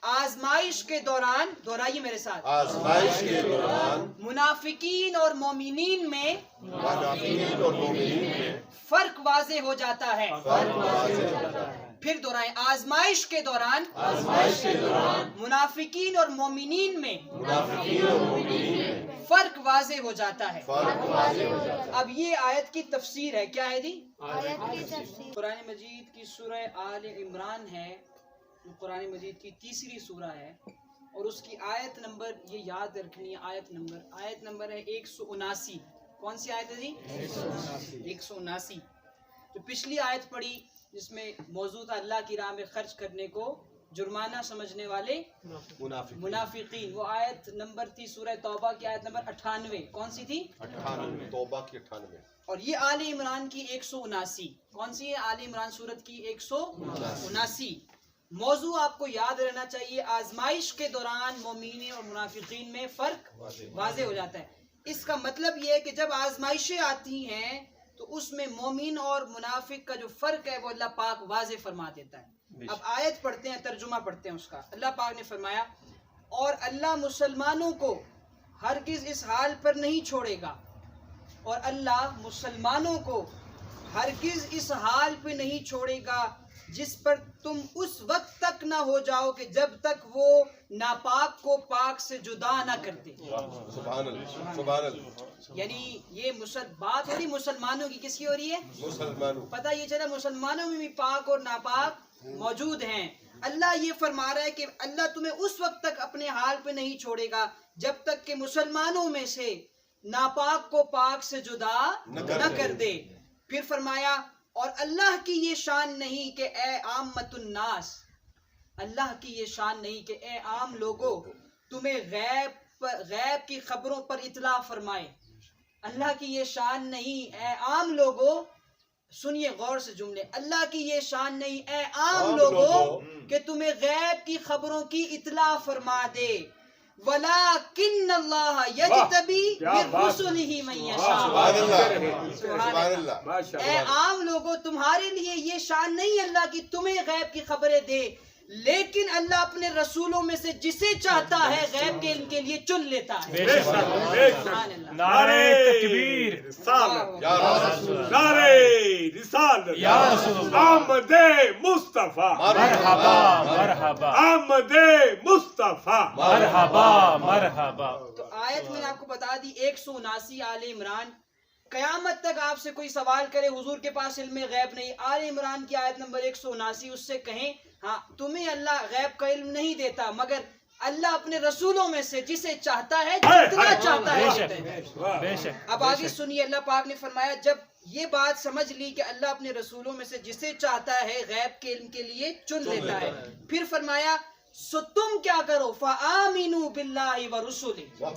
آزمائش کے دوران، دہرائیے میرے ساتھ، آزمائش کے دوران منافقین اور مومنین میں منافقین اور مومنین میں فرق واضح ہو جاتا ہے۔ فرق واضح ہوتا ہے۔ پھر دہرائیں، آزمائش کے دوران آزمائش کے دوران منافقین اور مومنین میں منافقین اور مومنین میں فرق واضح ہو جاتا ہے۔ فرق واضح ہو جاتا ہے۔ اب یہ آیت کی تفسیر ہے، کیا ہے جی؟ آیت کی تفسیر قرآن مجید کی سورہ آل عمران ہے، جو قرآن مجید کی تیسری سورہ ہے، اور اس کی آیت نمبر یہ یاد رکھنی ہے، آیت نمبر ہے 179۔ کون سی آیت ہے جی؟ 179۔ جو پچھلی آیت پڑھی جس میں موضوع تھا اللہ کی راہ میں خرچ کرنے کو جرمانہ سمجھنے والے منافقین، وہ آیت نمبر تھی سورہ توبہ کی آیت نمبر 98۔ کون سی تھی؟ 98، توبہ کی 98۔ اور یہ آل عمران کی 179۔ کون سی ہے؟ آل عمران سورت کی 179۔ موضوع آپ کو یاد رہنا چاہیے، آزمائش کے دوران مومنین اور منافقین میں فرق واضح ہو جاتا ہے۔ اس کا مطلب یہ ہے کہ جب آزمائشیں آتی ہیں تو اس میں مومن اور منافق کا جو فرق ہے وہ اللہ پاک واضح فرما دیتا ہے۔ اب آیت پڑھتے ہیں، ترجمہ پڑھتے ہیں اس کا۔ اللہ پاک نے فرمایا، اور اللہ مسلمانوں کو ہرگز اس حال پر نہیں چھوڑے گا، اور اللہ مسلمانوں کو ہرگز اس حال پہ نہیں چھوڑے گا جس پر تم اس وقت تک نہ ہو جاؤ کہ جب تک وہ ناپاک کو پاک سے جدا نہ کرتے۔ سبحان اللہ، سبحان اللہ۔ یعنی یہ بات ہو رہی مسلمانوں کی، کس کی ہو رہی ہے؟ مسلمانوں۔ پتہ یہ چلا مسلمانوں میں بھی پاک اور ناپاک موجود ہیں۔ اللہ یہ فرما رہا ہے کہ اللہ تمہیں اس وقت تک اپنے حال پہ نہیں چھوڑے گا جب تک کہ مسلمانوں میں سے ناپاک کو پاک سے جدا نہ کر دے۔ پھر فرمایا، اور اللہ کی یہ شان نہیں کہ اے عامت الناس، اللہ کی یہ شان نہیں کہ اے عام لوگوں تمہیں غیب کی خبروں پر اطلاع فرمائے۔ اللہ کی یہ شان نہیں اے عام لوگوں، سنیے غور سے جملے، اللہ کی یہ شان نہیں اے عام لوگوں کہ تمہیں غیب کی خبروں کی اطلاع فرما دے، وَلَكِنَّ اللَّهَ يَجْتَبِي مِن رُّسُلِهِ مَن يَشَاءُ۔ سبحان اللہ۔ اے عام لوگوں، تمہارے لیے یہ شان نہیں اللہ کی تمہیں غیب کی خبریں دے، لیکن اللہ اپنے رسولوں میں سے جسے چاہتا ہے غیب کے ان کے لیے چن لیتا ہے۔ سبحان اللہ۔ نعرہ تکبیر، یا رسول اللہ، نعرہ رسالت، یا رسول اللہ، آمد مصطفیٰ، مرحبا مرحبا آمد مصطفیٰ، مرحبا مرحبا۔ تو آیت میں نے آپ کو بتا دی 179 آل عمران۔ قیامت تک آپ سے کوئی سوال کرے حضور کے پاس علم غیب نہیں، آل عمران کی آیت نمبر 179 اس سے کہیں ہاں تمہیں اللہ غیب کا علم نہیں دیتا، مگر اللہ اپنے رسولوں میں سے جسے چاہتا ہے جتنا چاہتا ہے دیتا ہے۔ بے شک۔ اب آگے سنیے، اللہ پاک نے فرمایا جب یہ بات سمجھ لی کہ اللہ اپنے رسولوں میں سے جسے چاہتا ہے غیب کے علم کے لیے چن لیتا ہے، پھر فرمایا سو تم کیا کرو، فآمنوا باللہ ورسلہ۔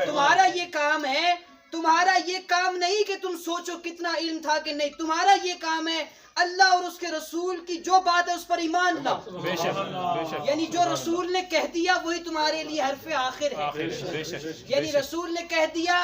تمہارا یہ کام ہے، تمہارا یہ کام نہیں کہ تم سوچو کتنا علم تھا کہ نہیں، تمہارا یہ کام ہے اللہ اور اس کے رسول کی جو بات ہے اس پر ایمان لاؤ۔ بے شک بے شک یعنی جو رسول نے کہہ دیا وہی تمہارے لیے حرف آخر ہے۔ بے شک یعنی رسول نے کہہ دیا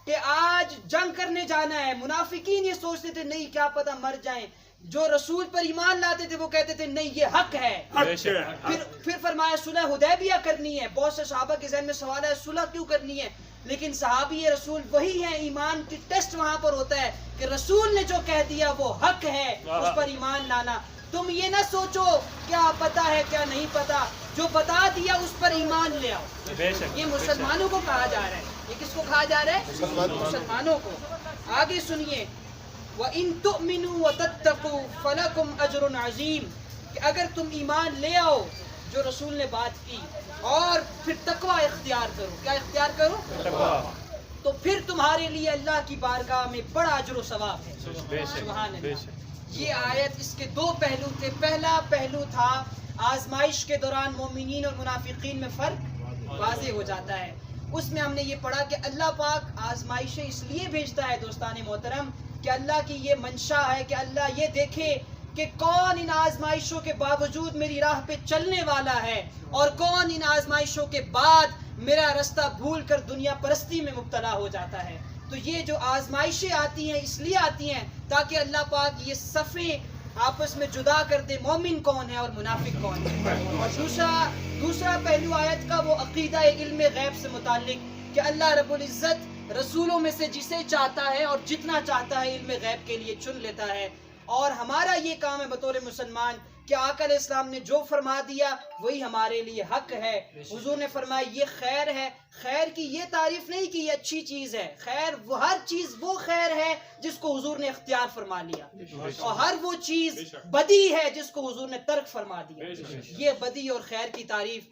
کہ آج جنگ کرنے جانا ہے، منافقین یہ سوچتے تھے نہیں کیا پتہ مر جائیں، جو رسول پر ایمان لاتے تھے وہ کہتے تھے نہیں یہ حق ہے۔ بے شک پھر فرمایا صلح حدیبیہ کرنی ہے، بہت سے صحابہ کے ذہن میں سوال ہے صلح کیوں کرنی ہے، لیکن صحابی رسول وہی ہیں، ایمان کی ٹیسٹ وہاں پر ہوتا ہے کہ رسول نے جو کہہ دیا وہ حق ہے، اس پر ایمان لانا۔ تم یہ نہ سوچو کیا پتا ہے کیا نہیں پتا، جو بتا دیا اس پر ایمان لے آؤ۔ بے شک یہ مسلمانوں کو کہا جا رہا ہے، یہ کس کو کہا جا رہا ہے؟ مسلمانوں کو۔ آگے سنیے، وَإِن تُؤْمِنُوا وَتَتَّقُوا فَلَكُمْ أَجْرٌ عَظِيمٌ، کہ اگر تم ایمان لے آؤ جو رسول نے بات کی اور پھر تقوی اختیار کرو، کیا اختیار کرو؟ تو پھر تمہارے لیے اللہ کی بارگاہ میں بڑا اجر و ثواب ہے۔ بے شک سبحان بے اللہ۔ شک۔ یہ آیت اس کے دو پہلو تھے، پہلا پہلو تھا آزمائش کے دوران مومنین اور منافقین میں فرق واضح ہو جاتا ہے، اس میں ہم نے یہ پڑھا کہ اللہ پاک آزمائشیں اس لیے بھیجتا ہے دوستان محترم کہ اللہ کی یہ منشا ہے کہ اللہ یہ دیکھے کہ کون ان آزمائشوں کے باوجود میری راہ پہ چلنے والا ہے اور کون ان آزمائشوں کے بعد میرا رستہ بھول کر دنیا پرستی میں مبتلا ہو جاتا ہے۔ تو یہ جو آزمائشیں آتی ہیں اس لیے آتی ہیں تاکہ اللہ پاک یہ صفیں آپس میں جدا کر دے مومن کون ہے اور منافق کون ہے. اور دوسرا پہلو آیت کا وہ عقیدہ علم غیب سے متعلق کہ اللہ رب العزت رسولوں میں سے جسے چاہتا ہے اور جتنا چاہتا ہے علم غیب کے لیے چن لیتا ہے. اور ہمارا یہ کام ہے بطور مسلمان کہ آقا علیہ السلام نے جو فرما دیا وہی ہمارے لیے حق ہے. حضور نے فرمایا یہ خیر ہے. خیر کی یہ تعریف نہیں کہ یہ اچھی چیز ہے. خیر وہ ہر چیز وہ خیر ہے جس کو حضور نے اختیار فرما لیا, اور ہر وہ چیز بدی ہے جس کو حضور نے ترک فرما دیا. یہ بدی اور خیر کی تعریف